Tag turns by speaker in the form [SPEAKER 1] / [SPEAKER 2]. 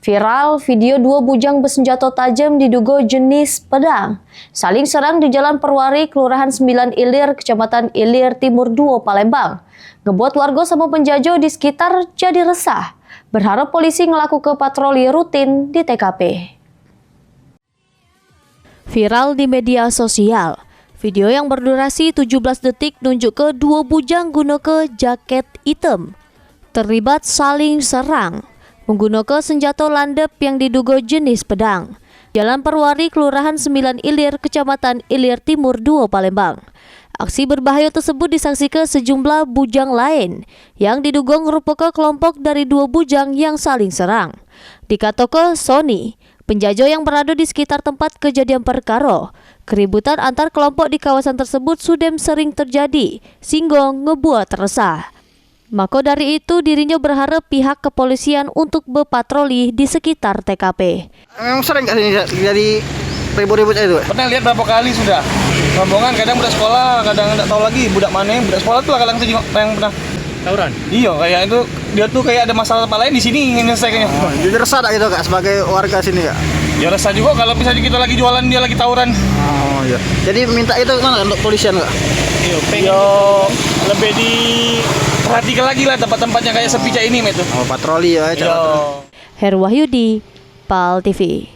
[SPEAKER 1] Viral video dua bujang bersenjata tajam diduga jenis pedang saling serang di Jalan Perwari, Kelurahan 9 Ilir, Kecamatan Ilir Timur 2, Palembang. Ngebuat warga sama penjajah di sekitar jadi resah. Berharap polisi ngelakukan patroli rutin di TKP. Viral di media sosial. Video yang berdurasi 17 detik nunjuk ke dua bujang guna ke jaket hitam terlibat saling serang menggunakan senjata landep yang diduga jenis pedang. Jalan Perwari, Kelurahan 9 Ilir, Kecamatan Ilir Timur 2, Palembang. Aksi berbahaya tersebut disaksikan sejumlah bujang lain yang diduga merupakan kelompok dari dua bujang yang saling serang. Dikatakan Sony, penjajah yang berada di sekitar tempat kejadian perkara, keributan antar kelompok di kawasan tersebut sudah sering terjadi, sehingga ngebuat resah. Maka dari itu dirinya berharap pihak kepolisian untuk berpatroli di sekitar TKP.
[SPEAKER 2] Memang sering nggak sih jadi ribut-ribut itu?
[SPEAKER 3] Pernah lihat berapa kali sudah. Rombongan kadang budak sekolah, kadang nggak tahu lagi budak mana. Budak sekolah tuh kadang yang pernah tawuran. Iya, kayak itu dia tuh kayak ada masalah lain di sini ingin menyelesaikannya.
[SPEAKER 2] Jadi resah tak gitu kak sebagai warga sini kak?
[SPEAKER 3] Ya resah juga kalau misalnya kita lagi jualan dia lagi tawuran.
[SPEAKER 2] Oh iya. Jadi minta itu mana untuk polisian kak?
[SPEAKER 3] Yo lebih diperhatikan lagi lah tempat-tempatnya kayak sepi kayak ini itu.
[SPEAKER 2] Oh patroli ya.
[SPEAKER 1] Heru Wahyudi, PAL TV.